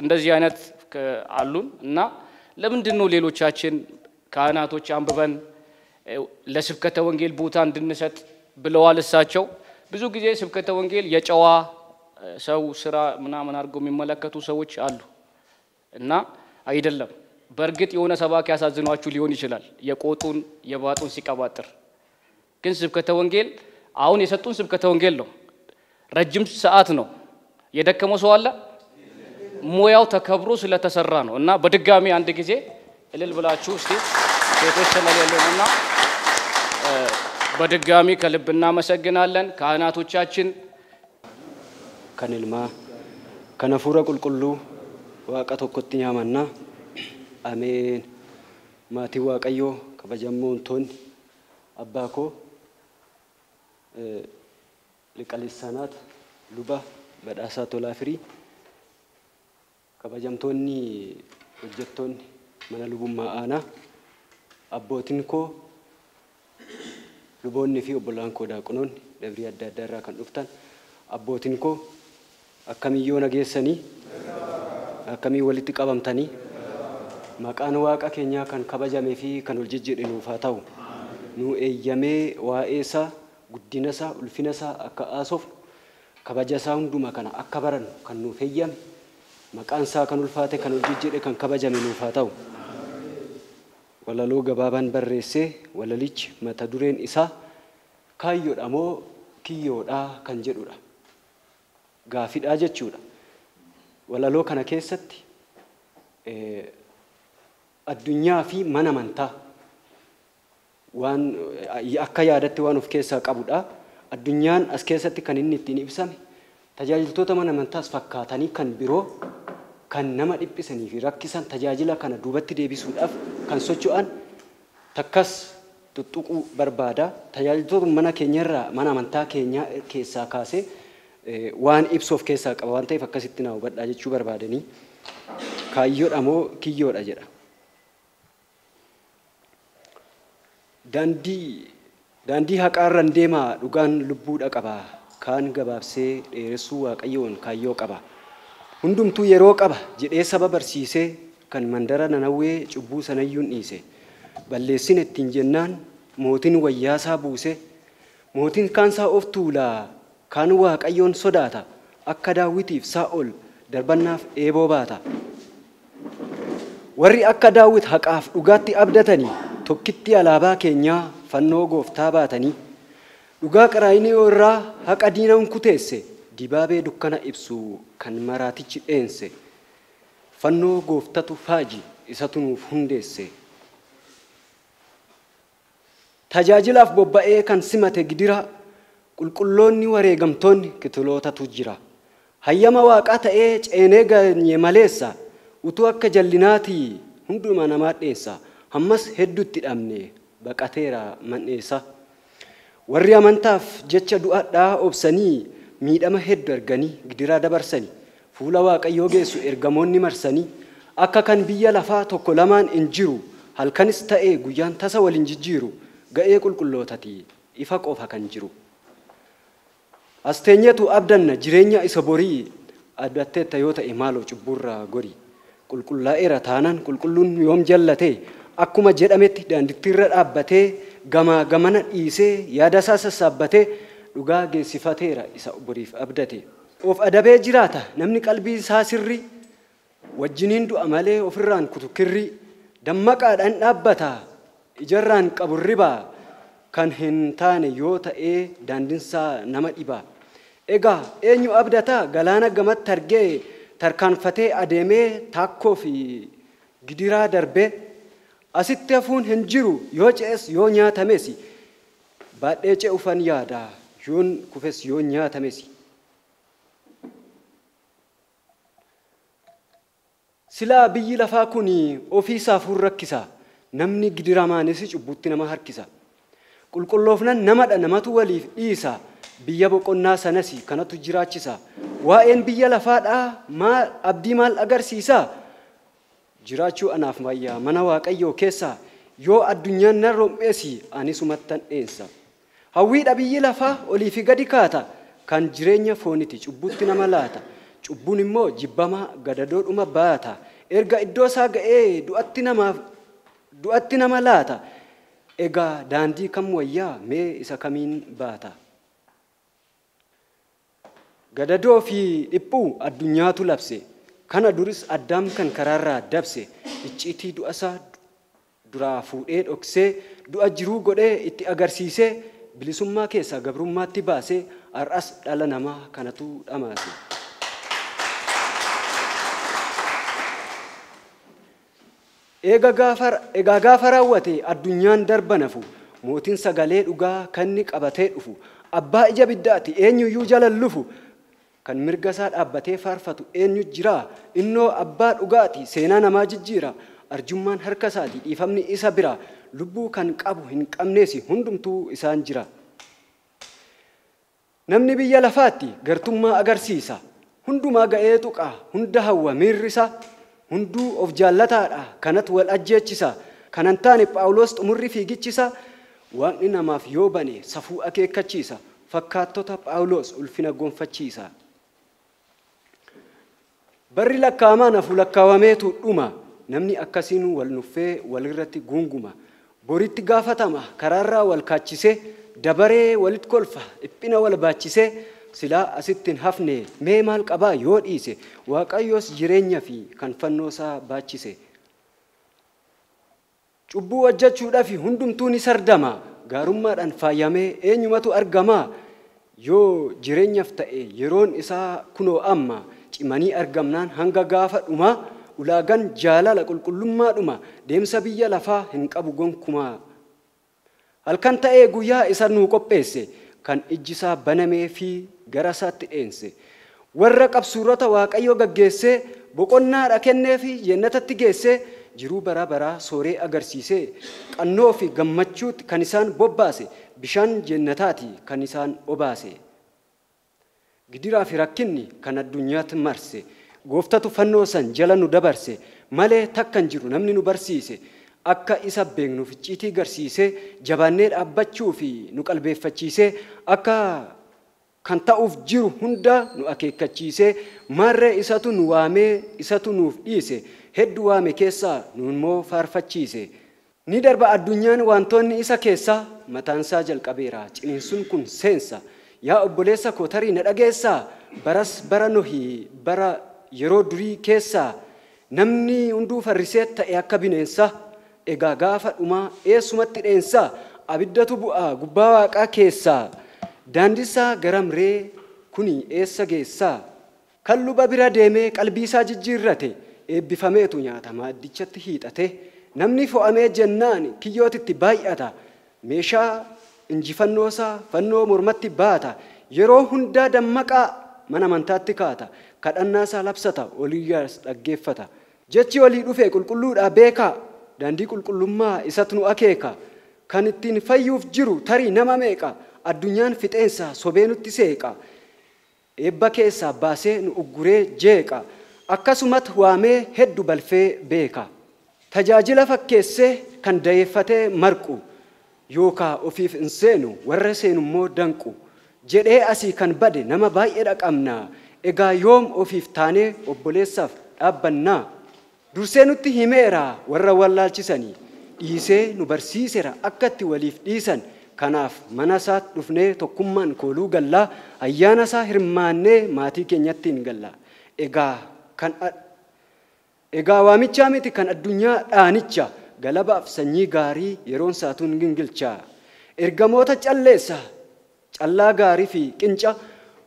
S1: እንደዚህ አይነት አሉን እና ለምንድን ነው ሌሎቻችን ካህናቶች አንብበን ለስብከተ ወንጌል ቦታ እንድንሰጥ ብለዋል እሳቸው። ብዙ ጊዜ ስብከተ ወንጌል የጨዋ ሰው ስራ ምናምን አድርገው የሚመለከቱ ሰዎች አሉ እና አይደለም። በእርግጥ የሆነ ሰባኪ ያሳዝኗችሁ ሊሆን ይችላል የቆጡን የባጡን ሲቀባጥር። ግን ስብከተ ወንጌል አሁን የሰጡን ስብከተ ወንጌል ነው። ረጅም ሰዓት ነው። የደከመው ሰው አለ ሙያው ተከብሮ ስለተሰራ ነው እና በድጋሚ አንድ ጊዜ እልል ብላችሁ እስቲ ሴቶች ተመለሉና በድጋሚ ከልብና መሰግናለን ካህናቶቻችን
S3: ከንልማ ከነፉረ ቁልቁሉ ዋቀቶ ኮትኛማና አሜን ማቲ ዋቀዮ ከበጀሞንቶን አባኮ ሊቀ ልሳናት ሉባ በዳሳ ቶላ ፍሪ ከበጀምቶኒ ወጀቶን መነ ሉቡማ አና አቦቲን ኮ ሉቦኒ ፊ ኦቦላን ኮ ዳቁኖን ደብሪ አዳዳራ ከን ዱፍታን አቦቲን ኮ አከሚዮ ነጌሰኒ አከሚ ወሊት ቀበምተኒ መቃን ዋቃ ኬኛ ከን ከበጀሜ ፊ ከን ወልጅጅድ ኑፋታው ኑ ኤየሜ ዋኤሳ ጉዲነሳ ኡልፊነሳ አካ አሶፍ ከበጀሳ ሁንዱማ ከና አከበረን ከኑ ፈየም መቃንሳ ከን ኡልፋቴ ከን ወልጅጅድ ከን ከበጀሜ ኑፋታው ወለሎ ገባባን በሬሴ ወለሊች መተዱሬን ኢሳ ካዮዳሞ ኪዮዳ ከንጀዱዳ ጋፊዳ ጀቹዳ ወለሎ ከነ ኬሰቲ አዱኛ ፊ መነመንታ ዋን akka yaadatti waan of keessaa qabudha. Addunyaan as keessatti kan inni ittiin ibsame tajaajiltoota mana amantaas fakkaatanii kan biroo kan nama dhiphisanii fi rakkisan tajaajila kana duubatti deebisuudhaaf kan socho'an takkas tuttuquu barbaada. Tajaajiltoota mana keenyarraa mana amantaa keenya keessaa kaasee waan ibsu of keessaa qaba waan ta'eef akkasitti naa hubadhaa jechuu barbaadanii kaayyoodha moo kiyyoodha jedha. Daandii haqaarran deemaa dhugaan lubbuudha qaba kaan gabaabsee dheeressuu waaqayyoon kaayyoo qaba hundumtuu yeroo qaba jedhee saba barsiisee kan mandara Nanawwee cubbuu sanayyuun dhiise balleessin ittiin jennaan mootiin wayyaasaa buuse mootiin kaansaa of tuulaa kaan waaqayyoon sodaata akka daawwitiif Saa'ol darbannaaf eeboo baata warri akka daawwit haqaaf dhugaatti abdatanii tokkitti alaabaa keenyaa fannoo gooftaa baatanii dhugaa qaraayinii irraa haqa diina hunkuteesse dibaabee dukkana ibsu kan maraatichi dheense fannoo gooftatu faaji isatu nuuf hundeesse tajaajilaaf bobba'ee kan simate gidira qulqulloonni wareegamtoonni kitilootatu jira hayyama waaqaa ta'ee ceenee ganye maleessa utuu akka jallinaati hunduma namaa dheessa hammas hedduutti dhabne baqateera man'eessa warri amantaaf jecha du'adhaa obsanii miidhama hedduu arganii gidiraa dabarsanii fuula waaqayyoo geessu ergamoonni marsanii akka kan biyya lafaa tokko lamaan hin jiru halkanis ta'ee guyyaan tasa waliin jijjiiru ga'ee qulqullootati ifa qofa kan jiru asteenyetu abdanna jireenya isa borii addatteetta yoo ta'e maaloo cubburraa gorii qulqullaa'eera taanaan qulqulluun yoom jallate akkuma jedhametti daandittiirra dhaabbatee gamaa gamana dhiisee yaada isaa sassaabbatee dhugaa geessifateera isa boriif abdate of adabee jiraata namni qalbii isaa sirri wajjiniin du'a malee ofirraan kutukirri dammaqaadhaan dhaabbata ijarraan qabu ribaa kan hin taane yoo ta'ee daandinsaa nama dhibaa egaa eenyu abdata galaana gamatti argee tarkaanfatee adeemee taakkoo fi gidiraa darbee asitti hafuun hin jiru yoo ce'es yoo nyaatames baadhee ce'ufan yaada yoon kufes yoo nyaatames silaa biyyi lafaa kun ofiisaaf rakkisa namni gidiramaanis cubbutti nama harkisa qulqulloofnan namadha namatu waliif dhiisa biyya boqonnaa sanas kanatu jiraachisa waa'een biyya lafaadhaa maal abdii maal agarsiisa jiraachuu anaaf mayyaa mana waaqayyoo keessa yoo addunyaan nan rom'eesi anisumattan dheensa hawwiidha biyyi lafaa olii fi gadi kaata kan jireenya fooniti cubbutti nama laata cubbuun immoo jibbamaa gadadoodhuma baata erga iddoo isaa ga'ee du'atti nama laata egaa daandii kam wayyaa mee isa kamiin baata gadadoo fi dhiphuu addunyaatu labse kana duris addaam kan karaarraa dabse icciitii du'a isaa duraa fuudhee dhoksee du'a jiruu godhee itti agarsiisee bilisummaa keessaa gabrummaatti baasee har'as dhala namaa kanatu dhamaase. Egaa gaafa raawwate addunyaan darbanafu mootiin sagalee dhugaa kanni qabatee dhufu abbaa ija biddaati eenyuyyuu jalallufu kan mirga isaa dhaabbatee faarfatu eenyu jira innoo abbaa dhugaati seenaa namaa jijjiira arjummaan harka isaati dhiifamni isa bira lubbuu kan qabu hin qabneesi hundumtuu isaan jira namni biyya lafaatti gartummaa agarsiisa hundumaa ga'ee tuqaa hunda hawwa miirrisa hunduu of jaallataadha kanatu wal ajjeechisa kanan taane Phaawulos xumurri fiigichisa waaqni namaaf yoo bane safuu akeekkachiisa fakkaattota Phaawulos ulfina gonfachiisa barri lakkaamaa nafu lakkaawameetu dhuma namni akkasiin wal nuffee walirratti gunguma boritti gaafatama karaarraa wal kaachisee dabaree walitti kolfa dhiphina wal baachisee silaa asittiin hafne mee maal qabaa yoo dhiise waaqayyoos jireenya fi kan fannoo isaa baachise cubbuu hojjechuudhaaf hundumtuu ni sardama gaarummaadhaan faayamee eenyumatu argama yoo jireenyaaf ta'e yeroon isaa kunoo amma cimanii argamnaan hanga gaafa dhuma ulaagaan jaalala qulqullummaadhuma deemsa biyya lafaa hin qabu gonkumaa halkan ta'ee guyyaa isa nuu qopheesse kan ijji isaa banamee fi gara isaatti dheense warra qabsuurota waaqayyo gaggeessee boqonnaadha kennee fi jannatatti geessee jiruu bara baraa sooree agarsiisee qannoo fi gammachuutti kan isaan bobbaase bishaan jannataati kan isaan obaase gidiraa fi rakkinni kan addunyaatti marse gooftatu fannoo san jala nu dabarse malee takkan jiru namni nu barsiise akka isa beeknuuf icciitii garsiisee jabaannee dhaabbachuu fi nu qalbeeffachiisee akka kan ta'uuf jiru hunda nu akeekkachiisee marree isatu nu waamee isatu nuuf dhiise hedduu waame keessaa nu immoo faarfachiise ni darba addunyaan wantoonni isa keessaa mataansaa jalqabeera ciniinsuun kun seensa yaa obboleessa koo tarii na dhageessaa baras bara Nohii bara yeroo durii keessaa namni hunduu farrisee ta'e akka bineensa egaa gaafa dhumaa eessumatti dheensaa abiddatu bu'aa gubbaa waaqaa keessaa daandisaa garamree kuni eessa geessaa kan luba bira deemee qalbii isaa jijjiirrate eebbifameetu nyaata maaddichatti hiixate namni fo'amee jennaan kiyyootitti baay'ata meeshaa injifannoosaa fannoo mormatti baata yeroo hundaa dammaqaa mana amantaatti kaata kadhannaasaa labsata oliyyaas dhaggeeffata jechi olii dhufee qulqulluudhaa beekaa daandii qulqullummaa isatu nu akeeka kan ittiin fayyuuf jiru tarii nama meeqa addunyaan fixeensa sobee nutti seeqa eebba keessaa baasee nu ugguree jeeqa akkasumatti waamee heddu balfee beeka tajaajila fakkeessee kan dayeeffatee marqu yookaa ofiif hin seenu warra seenummoo danqu jedhee asii kan bade nama baay'eedha qabna egaa yoom ofiif taanee obboleessaaf dhaabbannaa dursee nutti himeera warra wallaalchisanii dhiisee nu barsiiseera akkatti waliif dhiisan kanaaf mana isaatti dhufnee tokkummaan kooluu gallaa ayyaana isaa hirmaannee maatii keenyatti hin gallaa egaa waamichaa miti kan addunyaa dhaanicha galabaaf sanyii gaarii yeroon saatuun gingilchaa ergamoota calleessa callaa gaarii fi qinca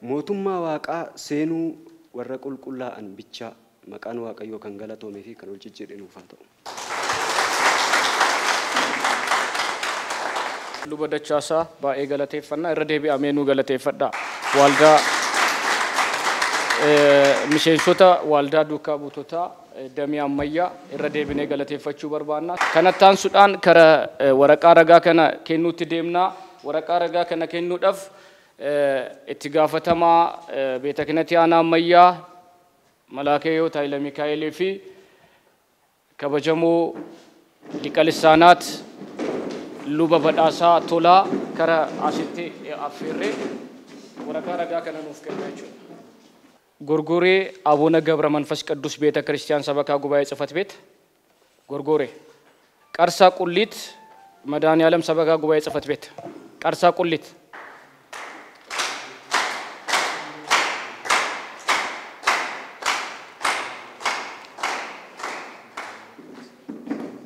S3: mootummaa waaqaa seenuu warra qulqullaa'an bichaa maqaan waaqayyoo kan galatoomee fi kan ol jijjiiruuf haa ta'u.
S1: Luba Dachaasaa baay'ee galateeffannaa irra deebi'amee nu galateeffadha. Waldaa miseensota waldaa duukaa buutotaa damee ammayyaa irra deebinee galateeffachuu barbaanna. Kanatti aansuudhaan kara waraqaa ragaa kana kennuutti deemnaa. Waraqaa ragaa kana kennuudhaaf itti gaafatamaa beeta kanatti aanaa ammayyaa Malaakayoo Taayila Mikaa'elee fi kabajamoo liqa lisaanaat luba badhaasaa tolaa kara asitti affeerree waraqaa ragaa kana nuuf kenna jechuudha. Gorgoree Abuuna Gabra Manfas Qidduus Beeta Kiristiyaan Sabakaa Gubaa'ee ጽሕፈት ቤት Gorgoree Qarsaa Qulliit Madaaniyaalam Sabakaa Gubaa'ee ጽሕፈት ቤት Qarsaa Qulliit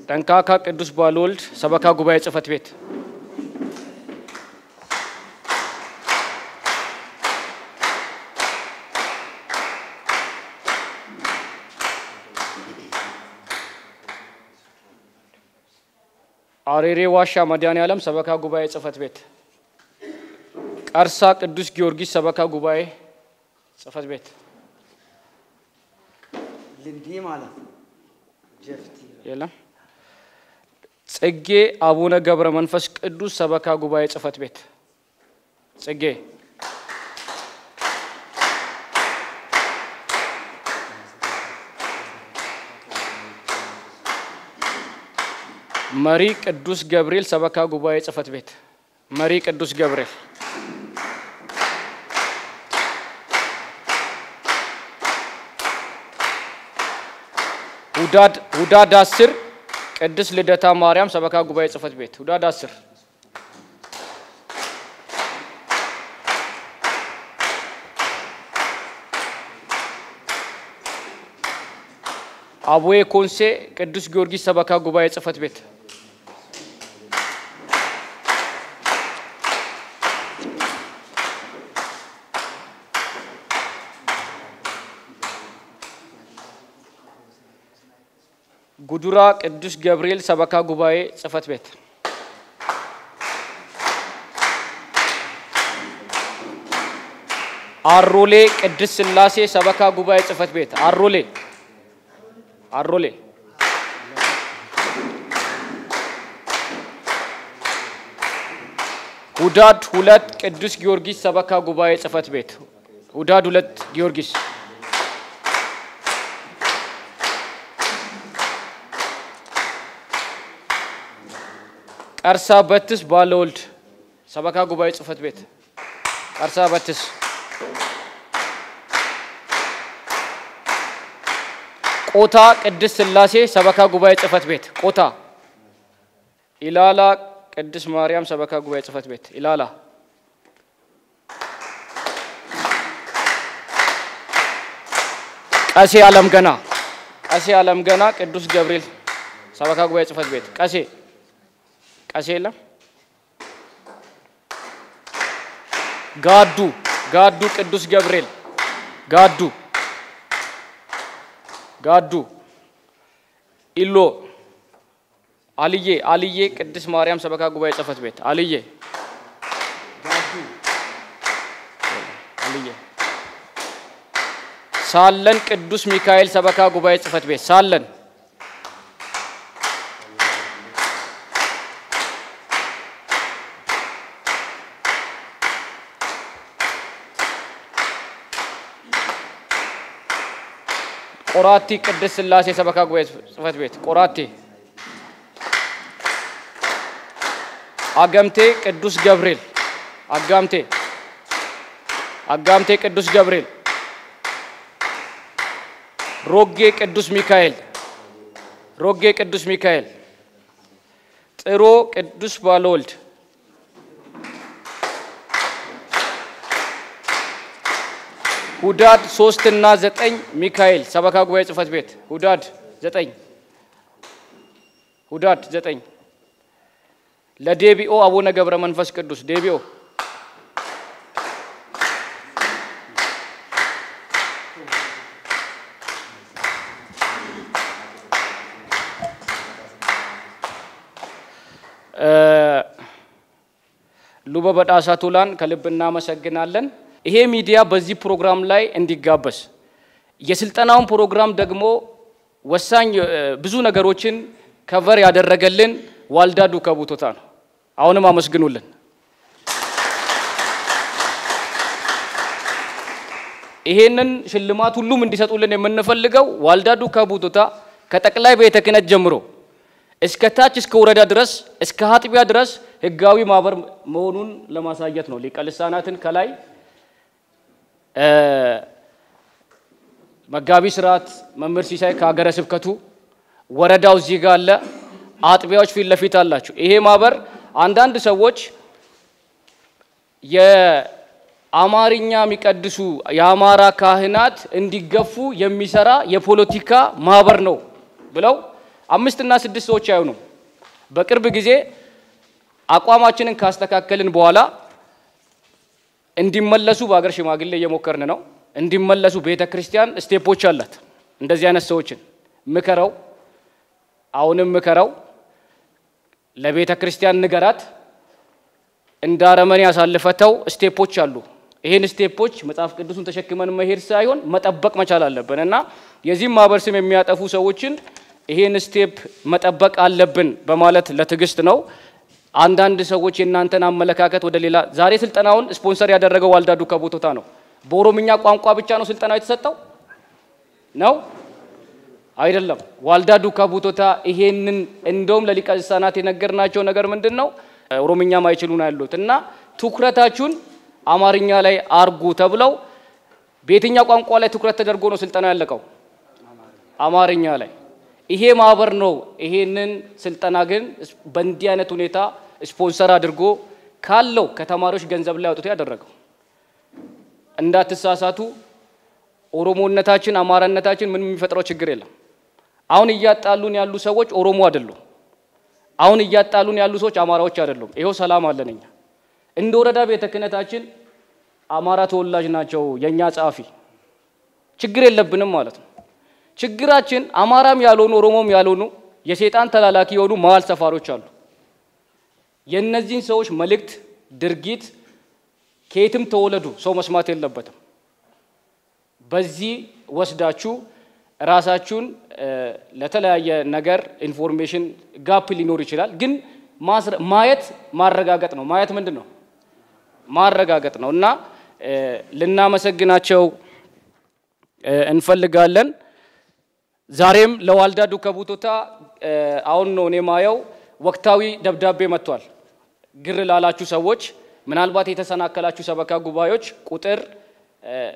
S1: ጠንካካ ቅዱስ ባልወልድ ሰበካ ጉባኤ ጽሕፈት ቤት አሬሬ ዋሻ መድኃኔዓለም ሰበካ ጉባኤ ጽሕፈት ቤት ቀርሳ ቅዱስ ጊዮርጊስ ሰበካ ጉባኤ ጽሕፈት ቤት
S3: ልንዲ ማለት ጀፍቲ
S1: የለም ጽጌ አቡነ ገብረ መንፈስ ቅዱስ ሰበካ ጉባኤ ጽሕፈት ቤት ጽጌ መሪ ቅዱስ ገብርኤል ሰበካ ጉባኤ ጽሕፈት ቤት መሪ ቅዱስ ገብርኤል ሁዳድ 10 ቅድስት ልደታ ማርያም ሰበካ ጉባኤ ጽሕፈት ቤት ሁዳድ 10 አቡዬ ኮንሴ ቅዱስ ጊዮርጊስ ሰበካ ጉባኤ ጽሕፈት ቤት ጉዱራ ቅዱስ ገብርኤል ሰበካ ጉባኤ ጽሕፈት ቤት አሮሌ ቅድስት ሥላሴ ሰበካ ጉባኤ ጽሕፈት ቤት አሮሌ ሁዳድ 2 ቅዱስ ጊዮርጊስ ሰበካ ጉባኤ ጽሕፈት ቤት ሁዳድ 2 ጊዮርጊስ ቀርሳ በትስ ባለወልድ ሰበካ ጉባኤ ጽሕፈት ቤት ቀርሳ በትስ ቆታ ቅድስት ሥላሴ ሰበካ ጉባኤ ጽሕፈት ቤት ቆታ ኢላላ ቅድስት ማርያም ሰበካ ጉባኤ ጽሕፈት ቤት ኢላላ ቀሴ ዓለም ገና ቅዱስ ገብርኤል ሰበካ ጉባኤ ጽሕፈት ቤት ቀሴ የለም ጋዱ ቅዱስ ገብርኤል ጋዱ ኢሎ አልዬ ቅድስት ማርያም ሰበካ ጉባኤ ጽሕፈት ቤት አልዬ ሳለን ቅዱስ ሚካኤል ሰበካ ጉባኤ ጽሕፈት ቤት ሳለን ቆራቲ ቅድስት ሥላሴ ሰበካ ጉባኤ ጽሕፈት ቤት ቆራቲ አጋምቴ ቅዱስ ገብርኤል አጋምቴ ቅዱስ ገብርኤል ሮጌ ቅዱስ ሚካኤል ጥሮ ቅዱስ ባለወልድ ሁዳድ 3 እና 9 ሚካኤል ሰበካ ጉባኤ ጽሕፈት ቤት ሁዳድ 9 ለዴቢኦ አቡነ ገብረ መንፈስ ቅዱስ ዴቢኦ ሉባ በዳሳ ቱላን ከልብ እናመሰግናለን። ይሄ ሚዲያ በዚህ ፕሮግራም ላይ እንዲጋበስ የስልጠናውን ፕሮግራም ደግሞ ወሳኝ ብዙ ነገሮችን ከቨር ያደረገልን ዋልዳ ዱካ ቡቶታ ነው። አሁንም አመስግኑልን። ይሄንን ሽልማት ሁሉም እንዲሰጡልን የምንፈልገው ዋልዳ ዱካ ቡቶታ ከጠቅላይ ቤተ ክህነት ጀምሮ እስከ ታች እስከ ወረዳ ድረስ እስከ ሀጥቢያ ድረስ ህጋዊ ማህበር መሆኑን ለማሳየት ነው። ሊቀ ልሳናትን ከላይ መጋቢ ስርዓት መምህር ሲሳይ ከሀገረ ስብከቱ ወረዳው እዚህ ጋር አለ። አጥቢያዎች ፊት ለፊት አላችሁ። ይሄ ማህበር አንዳንድ ሰዎች የአማርኛ የሚቀድሱ የአማራ ካህናት እንዲገፉ የሚሰራ የፖለቲካ ማህበር ነው ብለው 5 እና 6 ሰዎች አይሆኑ። በቅርብ ጊዜ አቋማችንን ካስተካከልን በኋላ እንዲመለሱ በአገር ሽማግሌ እየሞከርን ነው። እንዲመለሱ ቤተክርስቲያን ስቴፖች አላት። እንደዚህ አይነት ሰዎችን ምከረው፣ አሁንም ምከረው፣ ለቤተክርስቲያን ንገራት፣ እንዳረመኔ ያሳልፈተው ስቴፖች አሉ። ይሄን ስቴፖች መጽሐፍ ቅዱስን ተሸክመን መሄድ ሳይሆን መጠበቅ መቻል አለብን እና የዚህ ማህበር ስም የሚያጠፉ ሰዎችን ይሄን ስቴፕ መጠበቅ አለብን በማለት ለትግስት ነው። አንዳንድ ሰዎች የናንተን አመለካከት ወደ ሌላ ዛሬ ስልጠናውን ስፖንሰር ያደረገው ዋልዳ ዱካ ቡቶታ ነው። በኦሮምኛ ቋንቋ ብቻ ነው ስልጠናው የተሰጠው ነው አይደለም። ዋልዳ ዱካ ቡቶታ ይሄንን እንደውም ለሊቀ ልሳናት የነገርናቸው ነገር ምንድነው ኦሮምኛ ማይችሉና ያሉት እና ትኩረታችሁን አማርኛ ላይ አርጉ ተብለው በየትኛው ቋንቋ ላይ ትኩረት ተደርጎ ነው ስልጠናው ያለቀው? አማርኛ ላይ። ይሄ ማህበር ነው ይሄንን ስልጠና ግን በእንዲህ አይነት ሁኔታ ስፖንሰር አድርጎ ካለው ከተማሪዎች ገንዘብ ላይ አውጥቶ ያደረገው። እንዳትሳሳቱ፣ ኦሮሞነታችን አማራነታችን ምንም የሚፈጥረው ችግር የለም። አሁን እያጣሉን ያሉ ሰዎች ኦሮሞ አይደሉም። አሁን እያጣሉን ያሉ ሰዎች አማራዎች አይደሉም። ይሄው ሰላም አለንኛ። እንደ ወረዳ ቤተ ክህነታችን አማራ ተወላጅ ናቸው የኛ ጻፊ። ችግር የለብንም ማለት ነው። ችግራችን አማራም ያልሆኑ ኦሮሞም ያልሆኑ የሰይጣን ተላላኪ የሆኑ መዋል ሰፋሮች አሉ። የነዚህን ሰዎች መልእክት ድርጊት ከየትም ተወለዱ ሰው መስማት የለበትም። በዚህ ወስዳችሁ ራሳችሁን ለተለያየ ነገር ኢንፎርሜሽን ጋፕ ሊኖር ይችላል። ግን ማየት ማረጋገጥ ነው። ማየት ምንድነው? ማረጋገጥ ነው እና ልናመሰግናቸው እንፈልጋለን። ዛሬም ለዋልዳ ዱካ ቡቶታ አሁን ነው እኔ ማየው ወቅታዊ ደብዳቤ መጥቷል። ግር ላላችሁ ሰዎች ምናልባት የተሰናከላችሁ ሰበካ ጉባኤዎች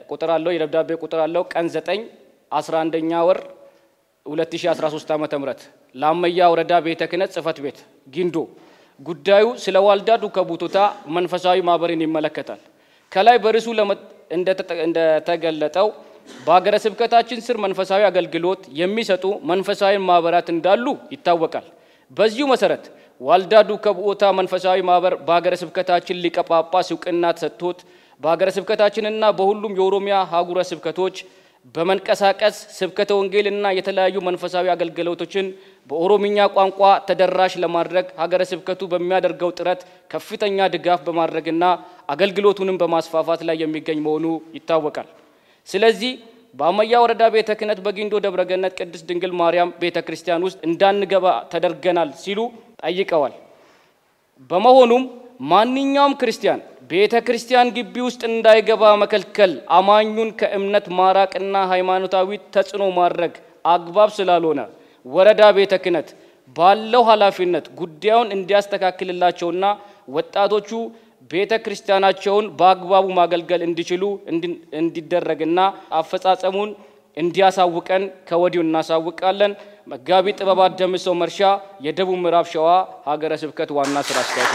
S1: ቁጥር አለው የደብዳቤ ቁጥር አለው ቀን 9 11ኛ ወር 2013 ዓመተ ምህረት ላመያ ወረዳ ቤተ ክህነት ጽሕፈት ቤት ጊንዶ ጉዳዩ ስለ ዋልዳ ዱካ ቡቶታ መንፈሳዊ ማህበርን ይመለከታል። ከላይ በርሱ እንደተገለጠው በሀገረ ስብከታችን ስር መንፈሳዊ አገልግሎት የሚሰጡ መንፈሳዊ ማህበራት እንዳሉ ይታወቃል። በዚሁ መሰረት ዋልዳ ዱከ ቡኦታ መንፈሳዊ ማህበር በሀገረ ስብከታችን ሊቀ ጳጳስ ዕውቅና ተሰጥቶት በሀገረ ስብከታችንና በሁሉም የኦሮሚያ ሀገረ ስብከቶች በመንቀሳቀስ ስብከተ ወንጌልና የተለያዩ መንፈሳዊ አገልግሎቶችን በኦሮሚኛ ቋንቋ ተደራሽ ለማድረግ ሀገረ ስብከቱ በሚያደርገው ጥረት ከፍተኛ ድጋፍ በማድረግና አገልግሎቱንም በማስፋፋት ላይ የሚገኝ መሆኑ ይታወቃል። ስለዚህ በአመያ ወረዳ ቤተ ክህነት በጊንዶ ደብረገነት ቅድስት ድንግል ማርያም ቤተ ክርስቲያን ውስጥ እንዳንገባ ተደርገናል ሲሉ ጠይቀዋል። በመሆኑም ማንኛውም ክርስቲያን ቤተ ክርስቲያን ግቢ ውስጥ እንዳይገባ መከልከል አማኙን ከእምነት ማራቅና ሃይማኖታዊ ተጽዕኖ ማድረግ አግባብ ስላልሆነ ወረዳ ቤተ ክህነት ባለው ኃላፊነት ጉዳዩን እንዲያስተካክልላቸውና ወጣቶቹ ቤተ ክርስቲያናቸውን በአግባቡ ማገልገል እንዲችሉ እንዲደረግና አፈጻጸሙን እንዲያሳውቀን ከወዲሁ እናሳውቃለን። መጋቢ ጥበባት ደምሰው መርሻ የደቡብ ምዕራብ ሸዋ ሀገረ ስብከት ዋና ስራ አስኪያጅ።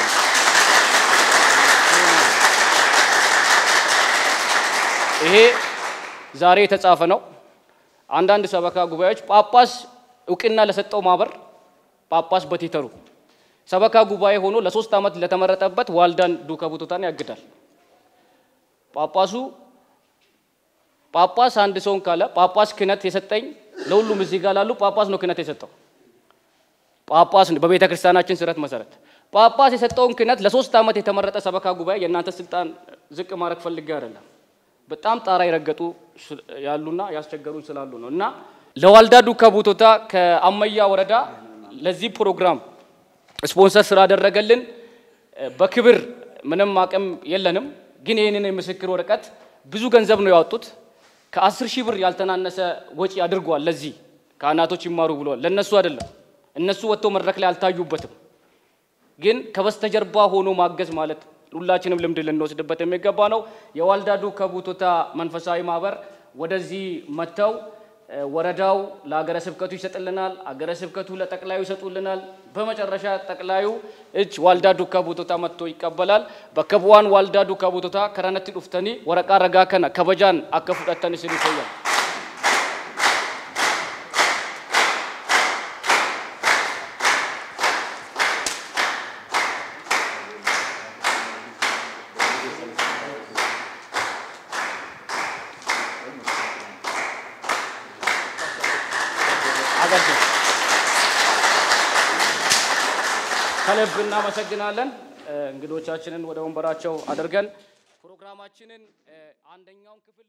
S1: ይሄ ዛሬ የተጻፈ ነው። አንዳንድ ሰበካ ጉባኤዎች ጳጳስ ዕውቅና ለሰጠው ማህበር ጳጳስ በቲተሩ ሰበካ ጉባኤ ሆኖ ለ3 ዓመት ለተመረጠበት ዋልዳን ዱከ ቡኦታን ያግዳል። ጳጳስ አንድ ሰውን ካለ ጳጳስ ክህነት የሰጠኝ ለሁሉም እዚህ ጋር ላሉ ጳጳስ ነው ክህነት የሰጠው። ጳጳስ በቤተ ክርስቲያናችን ስርዓት መሰረት ጳጳስ የሰጠውን ክህነት ለ3 ዓመት የተመረጠ ሰበካ ጉባኤ የእናንተ ስልጣን ዝቅ ማድረግ ፈልጌ አይደለም። በጣም ጣራ ይረገጡ ያሉና ያስቸገሩ ስላሉ ነው። እና ለዋልዳ ዱከ ቡኦታ ከአመያ ወረዳ ለዚህ ፕሮግራም ስፖንሰር ስላደረገልን በክብር ምንም አቅም የለንም። ግን ይሄንን የምስክር ወረቀት ብዙ ገንዘብ ነው ያወጡት። ከ10,000 ብር ያልተናነሰ ወጪ አድርጓል። ለዚህ ካህናቶች ይማሩ ብለዋል። ለነሱ አይደለም፣ እነሱ ወጥተው መድረክ ላይ አልታዩበትም። ግን ከበስተጀርባ ሆኖ ማገዝ ማለት ሁላችንም ልምድ ልንወስድበት የሚገባ ነው። የዋልዳ ዱከ ቡኦታ መንፈሳዊ ማህበር ወደዚህ መተው ወረዳው ለሀገረ ስብከቱ ይሰጥልናል፣ ሀገረ ስብከቱ ለጠቅላዩ ይሰጡልናል። በመጨረሻ ጠቅላዩ እጅ ዋልዳ ዱከ ቡኦታ መጥቶ ይቀበላል። በከቡዋን ዋልዳ ዱከ ቡኦታ ከረነት ዱፍተኒ ወረቃ ረጋ ከነ ከበጃን አከፉደተኒ ሲሉ ይቆያል። ከልብ እናመሰግናለን። እንግዶቻችንን ወደ ወንበራቸው አድርገን ፕሮግራማችንን አንደኛውን ክፍል